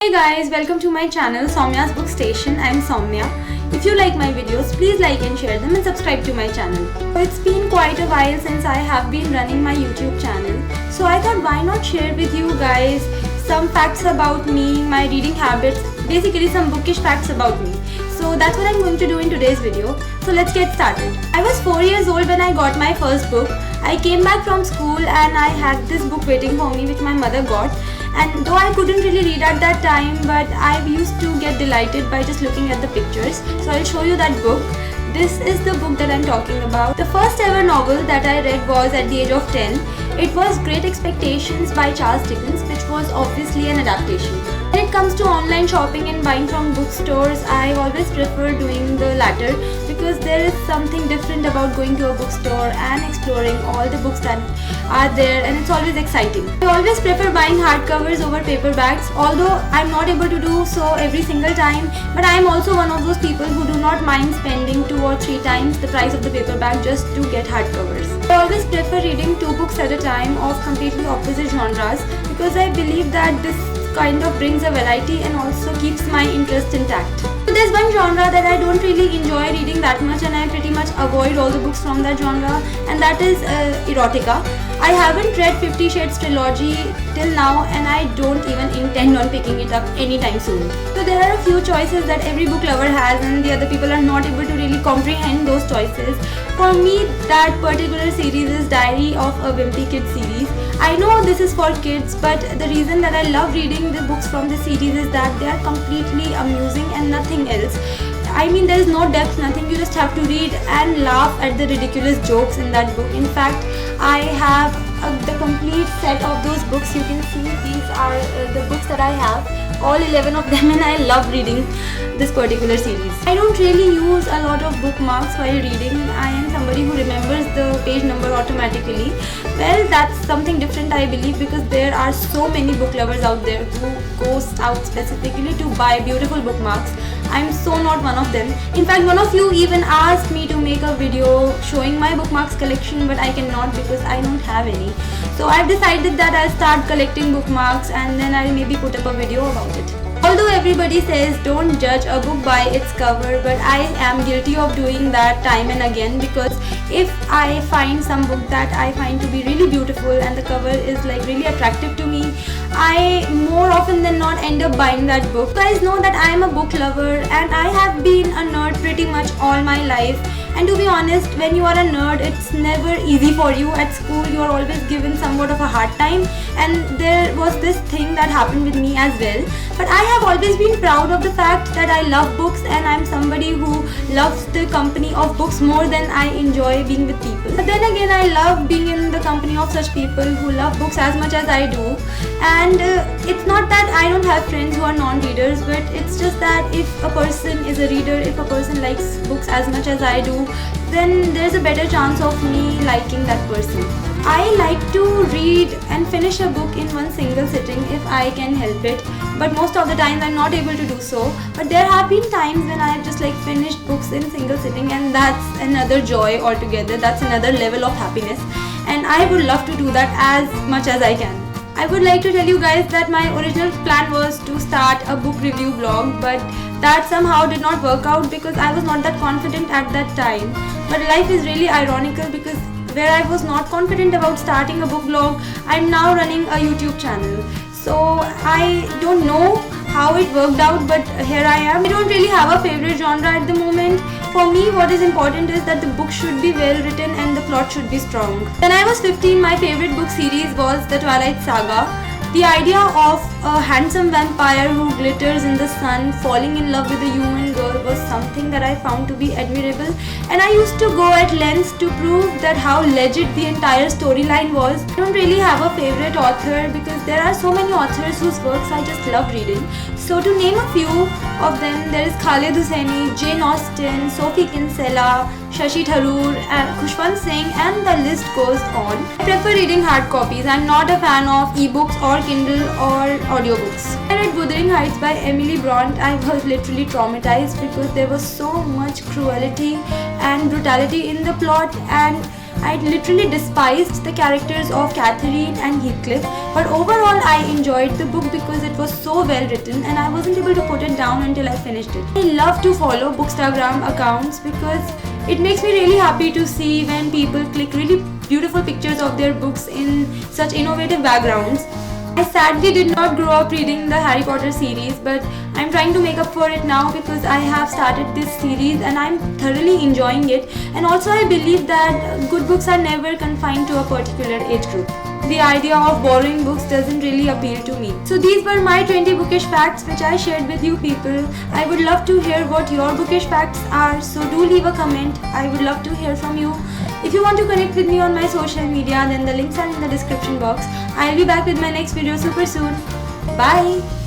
Hey guys, welcome to my channel Soumya's Book Station. I'm Soumya. If you like my videos, please like and share them and subscribe to my channel. It's been quite a while since I have been running my YouTube channel. So I thought why not share with you guys some facts about me, my reading habits, basically some bookish facts about me. So that's what I'm going to do in today's video. So let's get started. I was 4 years old when I got my first book. I came back from school and I had this book waiting for me which my mother got. And though I couldn't really read at that time, but I used to get delighted by just looking at the pictures. So I'll show you that book. This is the book that I'm talking about. The first ever novel that I read was at the age of 10. It was Great Expectations by Charles Dickens, which was obviously an adaptation. When it comes to online shopping and buying from bookstores, I always prefer doing the latter because there is something different about going to a bookstore and exploring all the books that are there, and it's always exciting. I always prefer buying hardcovers over paperbacks, although I'm not able to do so every single time, but I'm also one of those people who do not mind spending 2 or 3 times the price of the paperback just to get hardcovers. I always prefer reading 2 books at a time of completely opposite genres because I believe that this kind of brings a variety and also keeps my interest intact. So there's one genre that I don't really enjoy reading that much, and I pretty much avoid all the books from that genre, and that is erotica. I haven't read 50 Shades trilogy till now, and I don't even intend on picking it up anytime soon. So there are a few choices that every book lover has and the other people are not able to really comprehend those choices. For me, that particular series is Diary of a Wimpy Kid series. I know this is for kids, but the reason that I love reading the books from this series is that they are completely amusing and nothing else. I mean, there is no depth, nothing. You just have to read and laugh at the ridiculous jokes in that book. In fact, I have the complete set of those books. You can see these are the books that I have, all 11 of them, and I love reading this particular series. I don't really use a lot of bookmarks while reading. I am somebody who remembers the page number automatically. Well, that's something different, I believe, because there are so many book lovers out there who go out specifically to buy beautiful bookmarks. I'm so not one of them. In fact, one of you even asked me to make a video showing my bookmarks collection, but I cannot because I don't have any. So I've decided that I'll start collecting bookmarks and then I'll maybe put up a video about it. Although everybody says don't judge a book by its cover, but I am guilty of doing that time and again, because if I find some book that I find to be really beautiful and the cover is like really attractive to me, I more often than not end up buying that book. You guys know that I am a book lover and I have been a nerd pretty much all my life. And to be honest, when you are a nerd, it's never easy for you. At school, you are always given somewhat of a hard time, and there was this thing that happened with me as well. But I have always been proud of the fact that I love books, and I'm somebody who loves the company of books more than I enjoy being with people. But then again, I love being in the company of such people who love books as much as I do. And it's not that I don't have friends who are non-readers, but it's just that if a person is a reader, if a person likes books as much as I do, then there's a better chance of me liking that person. I like to read and finish a book in one single sitting if I can help it, but most of the times I'm not able to do so. But there have been times when I've just like finished books in single sitting, and that's another joy altogether. That's another level of happiness, and I would love to do that as much as I can. I would like to tell you guys that my original plan was to start a book review blog, but that somehow did not work out because I was not that confident at that time. But life is really ironical because where I was not confident about starting a book blog, I'm now running a YouTube channel. So I don't know how it worked out, but here I am. I don't really have a favorite genre at the moment. For me, what is important is that the book should be well written and the plot should be strong. When I was 15, my favorite book series was The Twilight Saga. The idea of a handsome vampire who glitters in the sun falling in love with a human girl was something that I found to be admirable, and I used to go at lengths to prove that how legit the entire storyline was. I don't really have a favorite author because there are so many authors whose works I just love reading. So to name a few of them, there is Khaled Hosseini, Jane Austen, Sophie Kinsella, Shashi Tharoor, Khushwant Singh, and the list goes on. I prefer reading hard copies. I'm not a fan of ebooks or Kindle or audiobooks. I read Wuthering Heights by Emily Bront. I was literally traumatized because there was so much cruelty and brutality in the plot, and I literally despised the characters of Catherine and Heathcliff, but overall I enjoyed the book because it was so well written and I wasn't able to put it down until I finished it. I love to follow Bookstagram accounts because it makes me really happy to see when people click really beautiful pictures of their books in such innovative backgrounds. I sadly did not grow up reading the Harry Potter series, but I'm trying to make up for it now because I have started this series and I'm thoroughly enjoying it. And also I believe that good books are never confined to a particular age group. The idea of borrowing books doesn't really appeal to me. So these were my 20 bookish facts which I shared with you people. I would love to hear what your bookish facts are, so do leave a comment. I would love to hear from you. If you want to connect with me on my social media, then the links are in the description box. I'll be back with my next video super soon. Bye!